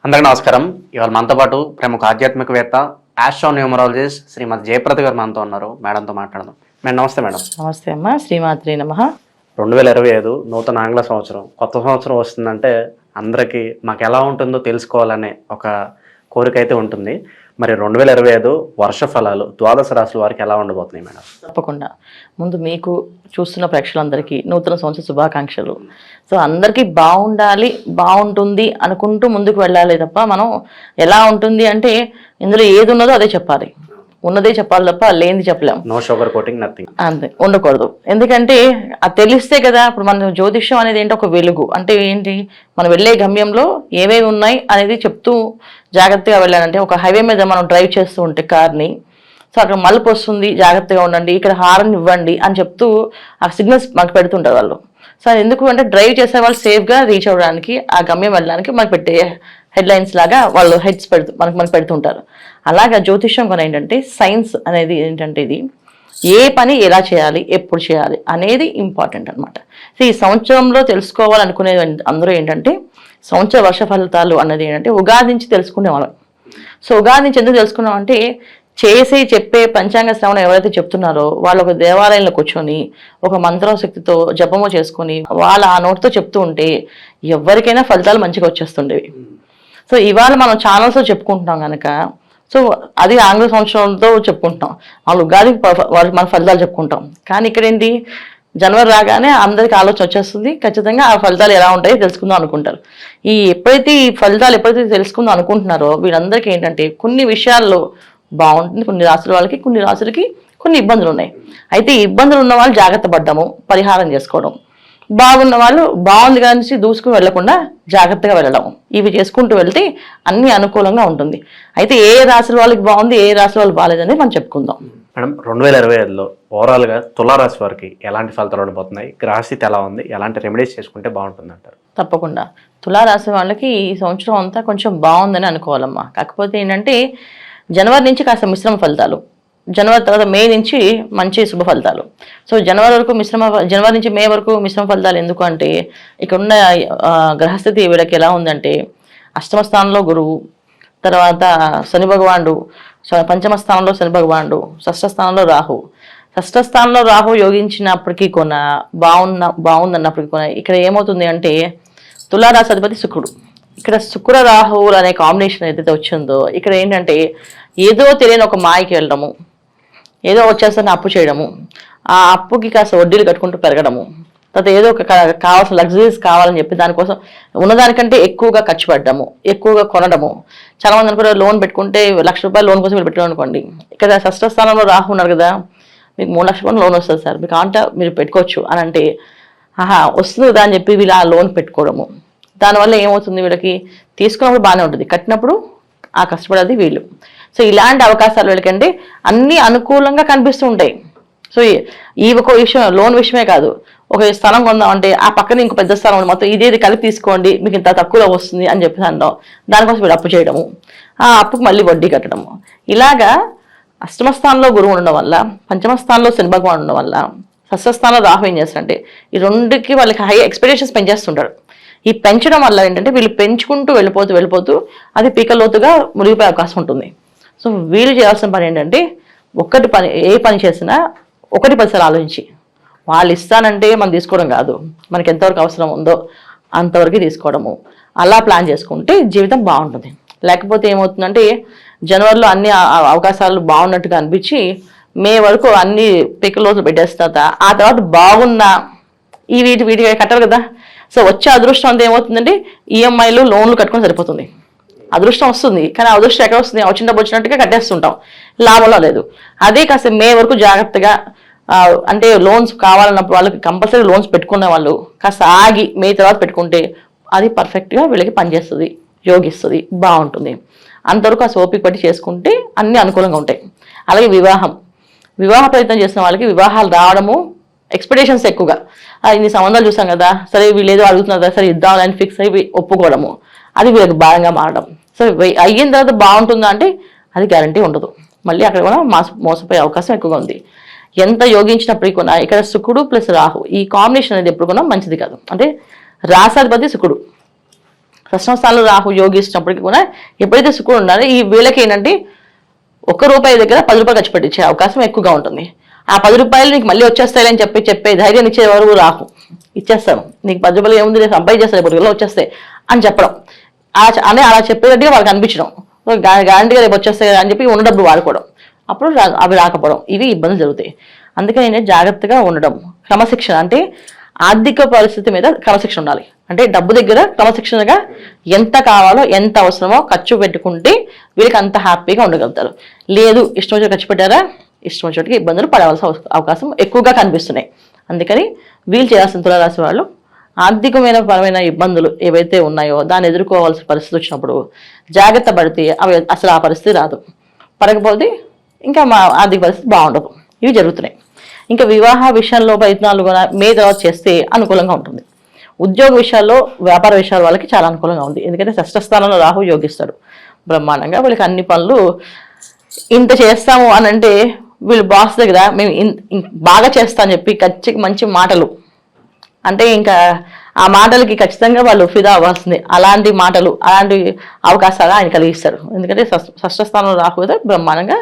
అందరికీ నమస్కారం. ఇవాళ మనతో పాటు ప్రముఖ ఆధ్యాత్మికవేత్త ఆస్ట్రోన్యూమరాలజిస్ట్ శ్రీమతి జయప్రద గారు మనతో ఉన్నారు. మేడంతో మాట్లాడదాం. మేడం నమస్తే. మేడం నమస్తే అమ్మా. శ్రీమాత్రి నమః. 2025 నూతన ఆంగ్ల సంవత్సరం, కొత్త సంవత్సరం వస్తుందంటే అందరికీ మాకు ఎలా ఉంటుందో తెలుసుకోవాలనే ఒక కోరిక అయితే ఉంటుంది. మరి 2025 వర్ష ఫలాలు ద్వాదశ రాశుల వారికి ఎలా ఉండబోతున్నాయి మేడం? తప్పకుండా. ముందు మీకు చూస్తున్న ప్రేక్షకులందరికీ నూతన సంవత్సర శుభాకాంక్షలు. సో అందరికీ బాగుండాలి, బాగుంటుంది అనుకుంటూ ముందుకు వెళ్ళాలి తప్ప మనం ఎలా ఉంటుంది అంటే ఇందులో ఏది ఉన్నదో అదే చెప్పాలి, ఉన్నదే చెప్పాలి తప్ప లేనిది చెప్పలేము. No sugar coating, nothing. అంతే, ఉండకూడదు. ఎందుకంటే అది తెలిస్తే కదా. ఇప్పుడు మన జ్యోతిష్యం అనేది ఏంటి, ఒక వెలుగు అంటే ఏంటి, మనం వెళ్ళే గమ్యంలో ఏవేవి ఉన్నాయి అనేది చెప్తూ జాగ్రత్తగా వెళ్ళాలంటే, ఒక హైవే మీద మనం డ్రైవ్ చేస్తూ ఉంటే కార్ని, సో అక్కడ మలుపు వస్తుంది, జాగ్రత్తగా ఉండండి, ఇక్కడ హారన్ ఇవ్వండి అని చెప్తూ ఆ సిగ్నల్స్ మనకు పెడుతుంటారు వాళ్ళు. సో ఎందుకు అంటే డ్రైవ్ చేసే వాళ్ళు సేఫ్గా రీచ్ అవ్వడానికి, ఆ గమ్యం వెళ్ళడానికి మనకు పెట్టే హెడ్లైన్స్ లాగా వాళ్ళు హెడ్స్ మనకు పెడుతుంటారు. అలాగా జ్యోతిష్యం కూడా ఏంటంటే సైన్స్ అనేది ఏంటంటే ఇది ఏ పని ఎలా చేయాలి, ఎప్పుడు చేయాలి అనేది ఇంపార్టెంట్ అనమాట. సో ఈ సంవత్సరంలో తెలుసుకోవాలనుకునే అందరూ ఏంటంటే సంవత్సర వర్ష ఫలితాలు అన్నది ఏంటంటే ఉగాది నుంచి తెలుసుకునేవాళ్ళం. సో ఉగాది నుంచి ఎందుకు తెలుసుకున్నాం అంటే చెప్పే పంచాంగ శ్రవణం ఎవరైతే చెప్తున్నారో వాళ్ళు ఒక దేవాలయంలో కూర్చొని ఒక మంత్రశక్తితో జపము చేసుకొని వాళ్ళ ఆ నోటితో చెప్తూ ఉంటే ఎవరికైనా ఫలితాలు మంచిగా వచ్చేస్తుండేవి. సో ఇవాళ మనం ఛానల్స్లో చెప్పుకుంటున్నాం కనుక, సో అది ఆంగ్ల సంవత్సరంతో చెప్పుకుంటున్నాం, వాళ్ళు ఉగాది మన ఫలితాలు చెప్పుకుంటాం. కానీ ఇక్కడ ఏంటి, జనవరి రాగానే అందరికి ఆలోచన వచ్చేస్తుంది, ఖచ్చితంగా ఆ ఫలితాలు ఎలా ఉంటాయో తెలుసుకుందాం అనుకుంటారు. ఎప్పుడైతే ఈ ఫలితాలు తెలుసుకుందాం అనుకుంటున్నారో వీళ్ళందరికీ ఏంటంటే కొన్ని విషయాల్లో బాగుంటుంది, కొన్ని రాసుల వాళ్ళకి, కొన్ని రాసులకి కొన్ని ఇబ్బందులు ఉన్నాయి. అయితే ఈ ఇబ్బందులు ఉన్న వాళ్ళు జాగ్రత్త పడ్డము, పరిహారం చేసుకోవడం, బాగున్న వాళ్ళు బాగుంది కానీ దూసుకుని వెళ్లకుండా జాగ్రత్తగా వెళ్ళడం, ఇవి చేసుకుంటూ వెళ్తే అన్ని అనుకూలంగా ఉంటుంది. అయితే ఏ రాశుల వాళ్ళకి బాగుంది, ఏ రాశుల వాళ్ళు బాగాలేదని మనం చెప్పుకుందాం. మేడం 2025లో ఓవరాల్గా తులారాశి వారికి ఎలాంటి ఫలితాలు ఉండబోతున్నాయి, గ్రహస్థితి ఎలా ఉంది, ఎలాంటి రెమెడీస్ చేసుకుంటే బాగుంటుంది అంటారు? తప్పకుండా తులారాశి వాళ్ళకి ఈ సంవత్సరం అంతా కొంచెం బాగుందని అనుకోవాలమ్మా. కాకపోతే ఏంటంటే జనవరి నుంచి కాస్త మిశ్రమ ఫలితాలు, జనవరి తర్వాత మే నుంచి మంచి శుభ ఫలితాలు. సో జనవరి నుంచి మే వరకు మిశ్రమ ఫలితాలు. ఎందుకు అంటే ఇక్కడ ఉన్న గ్రహస్థితి వీళ్ళకి ఎలా ఉందంటే అష్టమ స్థానంలో గురువు, తర్వాత శని భగవానుడు, పంచమ స్థానంలో శని భగవానుడు, షష్ఠ స్థానంలో రాహు. షష్ఠ స్థానంలో రాహు యోగించినప్పటికీ బాగుందన్నప్పటికీ ఇక్కడ ఏమవుతుంది అంటే తులారాశి అధిపతి శుక్రుడు. ఇక్కడ శుక్ర రాహువులు అనే కాంబినేషన్ ఏదైతే వచ్చిందో ఇక్కడ ఏంటంటే ఏదో తెలియని ఒక మాయకి వెళ్ళడము, ఏదో వచ్చేసరికి అప్పు చేయడము, ఆ అప్పుకి కాస్త వడ్డీలు కట్టుకుంటూ పెరగడము, తర్వాత ఏదో ఒక కావాల్సిన లగ్జరీస్ కావాలని చెప్పి దానికోసం ఉన్నదానికంటే ఎక్కువగా ఖర్చు పెట్టడము, ఎక్కువగా కొనడము. చాలా మంది అనుకుంటే లోన్ పెట్టుకుంటే ₹1,00,000 లోన్ కోసం మీరు పెట్టడం అనుకోండి, ఇక్కడ షష్ఠ స్థానంలో రాహు ఉన్నారు కదా, మీకు ₹3,00,000 లోన్ వస్తుంది సార్, మీకు అంటే మీరు పెట్టుకోవచ్చు అని అంటే వస్తుంది కదా అని చెప్పి వీళ్ళు ఆ లోన్ పెట్టుకోవడము. దానివల్ల ఏమవుతుంది, వీళ్ళకి తీసుకున్నప్పుడు బాగానే ఉంటుంది, కట్టినప్పుడు ఆ కష్టపడేది వీళ్ళు. సో ఇలాంటి అవకాశాలు వీళ్ళకంటే అన్నీ అనుకూలంగా కనిపిస్తూ ఉంటాయి. సో ఈ ఒక విషయం, లోన్ విషయమే కాదు, ఒక స్థలం కొందామంటే ఆ పక్కన ఇంకో పెద్ద స్థలం ఉంది, మొత్తం ఇదేది కలిపి తీసుకోండి మీకు ఇంత తక్కువలో వస్తుంది అని చెప్పి అనడం, దానికోసం వీళ్ళు అప్పు చేయడము, ఆ అప్పుకు మళ్ళీ వడ్డీ కట్టడము. ఇలాగా అష్టమ స్థానంలో గురువు ఉండడం వల్ల, పంచమ స్థానంలో శని భగవాన్ ఉండడం వల్ల, షష్ఠ స్థానంలో రాహు ఏం చేస్తారంటే ఈ రెండుకి వాళ్ళకి హై ఎక్స్పెక్టేషన్స్ పెంచేస్తుంటారు. ఈ పెంచడం వల్ల ఏంటంటే వీళ్ళు పెంచుకుంటూ వెళ్ళిపోతూ అది పీకలోతుగా మునిగిపోయే అవకాశం ఉంటుంది. సో వీళ్ళు చేయాల్సిన పని ఏంటంటే ఏ పని చేసినా 1-10 సార్లు ఆలోచించి, వాళ్ళు ఇస్తానంటే మనం తీసుకోవడం కాదు, మనకి ఎంతవరకు అవసరం ఉందో అంతవరకు తీసుకోవడము, అలా ప్లాన్ చేసుకుంటే జీవితం బాగుంటుంది. లేకపోతే ఏమవుతుందంటే జనవరిలో అన్ని అవకాశాలు బాగున్నట్టుగా అనిపించి మే వరకు అన్ని పీకలోతులు పెట్టేస్తా, ఆ తర్వాత బాగున్నా వీటికి కట్టారు కదా. సో వచ్చే అదృష్టం అంతా ఏమవుతుందంటే ఈఎంఐలు లోన్లు కట్టుకొని సరిపోతుంది. అదృష్టం వస్తుంది కానీ అదృష్టం ఎక్కడ వస్తుంది, వచ్చిన డబ్బు వచ్చినట్టుగా కట్టేస్తుంటాం, లాభంలో లేదు. అదే కాస్త మే వరకు జాగ్రత్తగా అంటే లోన్స్ కావాలన్నప్పుడు వాళ్ళకి కంపల్సరీ లోన్స్ పెట్టుకునే వాళ్ళు కాస్త ఆగి మే తర్వాత పెట్టుకుంటే అది పర్ఫెక్ట్గా వీళ్ళకి పనిచేస్తుంది, యోగిస్తుంది, బాగుంటుంది. అంతవరకు ఆ ఓపిక పట్టి చేసుకుంటే అన్ని అనుకూలంగా ఉంటాయి. అలాగే వివాహ ప్రయత్నం చేసిన వాళ్ళకి వివాహాలు రావడము, ఎక్స్పెక్టేషన్స్ ఎక్కువగా, ఇన్ని సంబంధాలు చూసాం కదా, సరే వీళ్ళు ఏదో అడుగుతున్నారు కదా, సరే ఇద్దామని ఫిక్స్ అయ్యి ఒప్పుకోవడము, అది వీళ్ళకి భారంగా మారడం. సో అయిన తర్వాత బాగుంటుందా అంటే అది గ్యారంటీ ఉండదు, మళ్ళీ అక్కడ కూడా మోసపోయే అవకాశం ఎక్కువగా ఉంది. ఎంత యోగించినప్పటికీ కూడా ఇక్కడ శుక్రుడు ప్లస్ రాహు ఈ కాంబినేషన్ అనేది ఎప్పుడు కూడా మంచిది కాదు. అంటే రాసాధిపతి శుక్రుడు, షష్టమ స్థానంలో రాహు యోగిస్తున్నప్పటికీ కూడా ఎప్పుడైతే శుక్రుడు ఉన్నారో ఈ వీళ్ళకి ఏంటంటే ₹1 దగ్గర ₹10 ఖర్చు పెట్టించే అవకాశం ఎక్కువగా ఉంటుంది. ఆ ₹10 నీకు మళ్ళీ వచ్చేస్తాయని చెప్పే ధైర్యం ఇచ్చేవారు రాహు. ఇచ్చేస్తాను నీకు ₹10 ఏముంది, నేను సంపాదించేస్తాను, ₹10 వచ్చేస్తాయి అని చెప్పడం, అలా చెప్పేటట్టుగా వాళ్ళకి అనిపించడం, గ్యారంటీగా రేపు వచ్చేస్తాయి అని చెప్పి ఉన్న డబ్బులు వాడుకోవడం, అప్పుడు అవి రాకపోవడం, ఇవి ఇబ్బందులు జరుగుతాయి. అందుకని నేను జాగ్రత్తగా ఉండడం, క్రమశిక్షణ అంటే ఆర్థిక పరిస్థితి మీద క్రమశిక్షణ ఉండాలి. అంటే డబ్బు దగ్గర క్రమశిక్షణగా ఎంత కావాలో ఎంత అవసరమో ఖర్చు పెట్టుకుంటే వీళ్ళకి అంత హ్యాపీగా ఉండగలుగుతారు. లేదు ఇష్టం వచ్చి ఖర్చు పెట్టారా, ఇష్టం వచ్చేటికి ఇబ్బందులు పడవలసిన అవకాశం ఎక్కువగా కనిపిస్తున్నాయి. అందుకని వీళ్ళు చేయాల్సిన తులారాశి వాళ్ళు ఆర్థికమైన పరమైన ఇబ్బందులు ఏవైతే ఉన్నాయో దాన్ని ఎదుర్కోవాల్సిన పరిస్థితి వచ్చినప్పుడు జాగ్రత్త పడితే అవి అసలు ఆ పరిస్థితి రాదు. పడకపోతే ఇంకా మా ఆర్థిక పరిస్థితి బాగుండదు. ఇవి జరుగుతున్నాయి. ఇంకా వివాహ విషయంలో ప్రయత్నాలు కూడా మే తర్వాత చేస్తే అనుకూలంగా ఉంటుంది. ఉద్యోగ విషయాల్లో వ్యాపార విషయాల వాళ్ళకి చాలా అనుకూలంగా ఉంది. ఎందుకంటే షష్ఠ స్థానంలో రాహు యోగిస్తాడు బ్రహ్మాండంగా. వీళ్ళకి అన్ని పనులు ఇంత చేస్తాము అని అంటే వీళ్ళు బాస్ దగ్గర మేము బాగా చేస్తా అని చెప్పి మంచి మాటలు అంటే ఇంకా ఆ మాటలకి ఖచ్చితంగా వాళ్ళు ఫిదా అవ్వాల్సిందే. అలాంటి మాటలు అలాంటి అవకాశాలు ఆయన కలిగిస్తాడు. ఎందుకంటే షష్ఠ స్థానంలో రాహు కదా బ్రహ్మాండంగా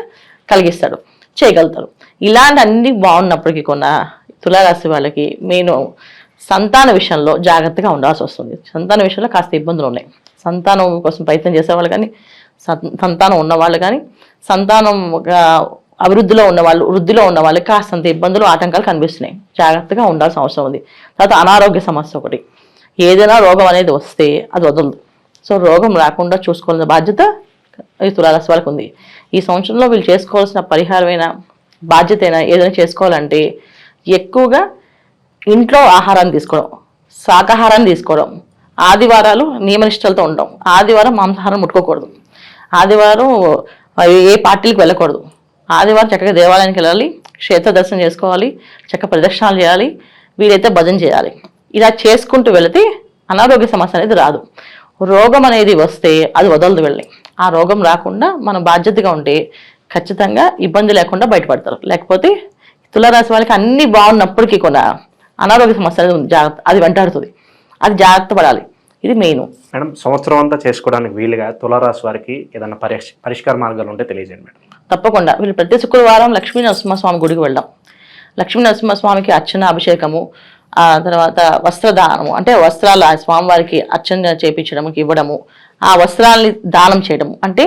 కలిగిస్తాడు, చేయగలుగుతారు. ఇలాంటి అన్ని బాగున్నప్పటికీ కొన్న తులారాశి వాళ్ళకి నేను సంతాన విషయంలో జాగ్రత్తగా ఉండాల్సి వస్తుంది. సంతాన విషయంలో కాస్త ఇబ్బందులు ఉన్నాయి. సంతానం కోసం ప్రయత్నం చేసేవాళ్ళు కానీ, సంతానం ఉన్నవాళ్ళు కానీ, సంతానం అభివృద్ధిలో ఉన్నవాళ్ళు, వృద్ధిలో ఉన్న వాళ్ళకి కాస్తంత ఇబ్బందులు ఆటంకాలు కనిపిస్తున్నాయి. జాగ్రత్తగా ఉండాల్సిన అవసరం ఉంది. తర్వాత అనారోగ్య సమస్య ఒకటి, ఏదైనా రోగం అనేది వస్తే అది వదలదు. సో రోగం రాకుండా చూసుకోవాల్సిన బాధ్యత ఈ తులారాశి వాళ్ళకు ఉంది. ఈ సంవత్సరంలో వీళ్ళు చేసుకోవాల్సిన పరిహారమైన బాధ్యత అయినా ఏదైనా చేసుకోవాలంటే ఎక్కువగా ఇంట్లో ఆహారాన్ని తీసుకోవడం, శాకాహారాన్ని తీసుకోవడం, ఆదివారాలు నియమనిష్టలతో ఉండడం, ఆదివారం మాంసాహారం ముట్టుకోకూడదు, ఆదివారం ఏ పార్టీలకు వెళ్ళకూడదు, ఆదివారం చక్కగా దేవాలయానికి వెళ్ళాలి, క్షేత్ర దర్శనం చేసుకోవాలి, చక్కగా ప్రదక్షిణాలు చేయాలి, వీలైతే భజన చేయాలి. ఇలా చేసుకుంటూ వెళితే అనారోగ్య సమస్య అనేది రాదు. రోగం అనేది వస్తే అది వదలదు వెళ్ళి. ఆ రోగం రాకుండా మనం బాధ్యతగా ఉంటే ఖచ్చితంగా ఇబ్బంది లేకుండా బయటపడతారు. లేకపోతే తులారాశి వాళ్ళకి అన్ని బాగున్నప్పటికీ కూడా అనారోగ్య సమస్య అనేది ఉంది, జాగ్రత్త అది వెంటాడుతుంది. అది జాగ్రత్త పడాలి. ఇది మెయిన్. మేడం, సంవత్సరం అంతా చేసుకోవడానికి వీలుగా తులారాశి వారికి ఏదైనా పరిష్కార మార్గాలు ఉంటే తెలియజేయండి మేడం. తప్పకుండా వీళ్ళు ప్రతి శుక్రవారం లక్ష్మీ నరసింహస్వామి గుడికి వెళ్దాం. లక్ష్మీ నరసింహస్వామికి అర్చన, అభిషేకము, ఆ తర్వాత వస్త్రదానము అంటే వస్త్రాలు ఆ స్వామివారికి అర్చన చేయించడము, ఇవ్వడము, ఆ వస్త్రాలని దానం చేయడము. అంటే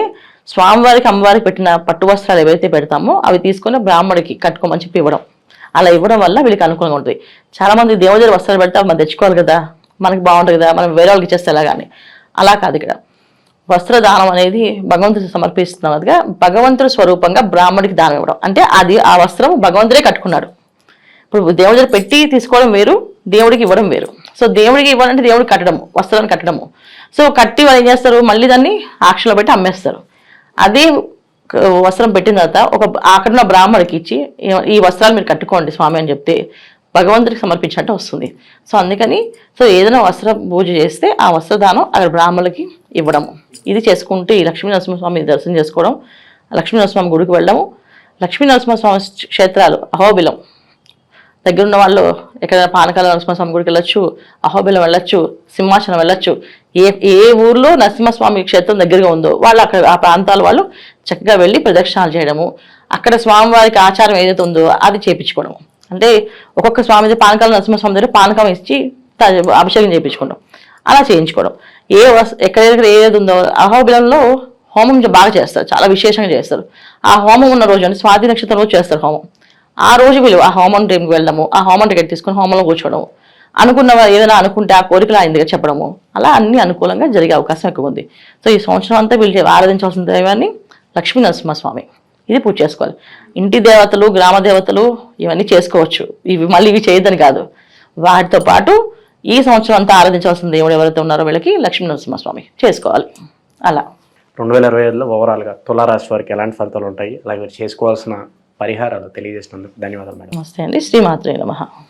స్వామివారికి అమ్మవారికి పెట్టిన పట్టు వస్త్రాలు ఏవైతే పెడతామో అవి తీసుకొని బ్రాహ్మడికి కట్టుకోమని చెప్పి ఇవ్వడం. అలా ఇవ్వడం వల్ల వీళ్ళకి అనుకూలంగా ఉంటుంది. చాలా మంది దేవుడి వస్త్రాలు పెడితే మనం తెచ్చుకోవాలి కదా, మనకి బాగుంటుంది కదా, మనం వేరే వాళ్ళకి ఇచ్చేస్తే ఎలాగాని. అలా కాదు. ఇక్కడ వస్త్రదానం అనేది భగవంతుడికి సమర్పిస్తున్నదిగా భగవంతుడి స్వరూపంగా బ్రాహ్మడికి దానం ఇవ్వడం. అంటే అది ఆ వస్త్రం భగవంతుడే కట్టుకున్నాడు. ఇప్పుడు దేవుడి పెట్టి తీసుకోవడం వేరు, దేవుడికి ఇవ్వడం వేరు. సో దేవుడికి ఇవ్వాలంటే దేవుడికి కట్టడము, వస్త్రాన్ని కట్టడము. సో కట్టి వాళ్ళు ఏం చేస్తారు, మళ్ళీ దాన్ని ఆక్షలో పెట్టి అమ్మేస్తారు. అదే వస్త్రం పెట్టిన తర్వాత అక్కడున్న బ్రాహ్మడికి ఇచ్చి ఈ వస్త్రాలు మీరు కట్టుకోండి స్వామి అని చెప్తే భగవంతుడికి సమర్పించినట్టు వస్తుంది. సో అందుకని ఏదైనా వస్త్ర పూజ చేస్తే ఆ వస్త్రదానం అక్కడ బ్రాహ్మణులకి ఇవ్వడము, ఇది చేసుకుంటే ఈ లక్ష్మీ నరసింహస్వామి దర్శనం చేసుకోవడం, లక్ష్మీ నరసింహస్వామి గుడికి వెళ్ళడము. లక్ష్మీ నరసింహస్వామి క్షేత్రాలు అహోబిలం దగ్గరున్న వాళ్ళు ఎక్కడైనా పానకాల నరసింహస్వామి గుడికి వెళ్ళొచ్చు, అహోబిలం వెళ్ళొచ్చు, సింహాచలం వెళ్ళొచ్చు. ఏ ఊర్లో నరసింహస్వామి క్షేత్రం దగ్గరగా ఉందో వాళ్ళు అక్కడ ఆ ప్రాంతాల వాళ్ళు చక్కగా వెళ్ళి ప్రదక్షిణాలు చేయడము, అక్కడ స్వామివారికి ఆచారం ఏదైతే ఉందో అది చేయించుకోవడము. అంటే ఒక్కొక్క స్వామి పానకాల నరసింహస్వామి దగ్గర పానకం ఇచ్చి అభిషేకం చేయించుకోవడం, అలా చేయించుకోవడం. ఎక్కడెక్కడ ఏది ఉందో అహోబిలంలో హోమం బాగా చేస్తారు, చాలా విశేషంగా చేస్తారు. ఆ హోమం ఉన్న రోజు అంటే స్వాతి నక్షత్రం రోజు చేస్తారు హోమం. ఆ రోజు వీళ్ళు ఆ హోమం టైంకి వెళ్ళడము, ఆ హోమం టికెట్ తీసుకొని హోమంలో కూర్చోవడము, అనుకున్న ఏదైనా అనుకుంటే ఆ కోరికలు ఆయన దగ్గర చెప్పడము, అలా అన్ని అనుకూలంగా జరిగే అవకాశం ఎక్కువ ఉంది. సో ఈ సంవత్సరం అంతా వీళ్ళు ఆరాధించాల్సిన దైవాన్ని లక్ష్మీ నరసింహస్వామి, ఇది పూజ చేసుకోవాలి. ఇంటి దేవతలు, గ్రామ దేవతలు ఇవన్నీ చేసుకోవచ్చు, ఇవి చేయొద్దని కాదు. వాటితో పాటు ఈ సంవత్సరం అంతా ఆరాధించాల్సిన దేవుడు ఎవరైతే ఉన్నారో వీళ్ళకి లక్ష్మీ నరసింహస్వామి చేసుకోవాలి. అలా 2025లో ఓవరాల్గా తులారాశి వారికి ఎలాంటి ఫలితాలు ఉంటాయి, అలాగే చేసుకోవాల్సిన పరిహారాలు తెలియజేసినందుకు ధన్యవాదాలు మేడం. నమస్తే అండి. శ్రీమాత్రే నమః.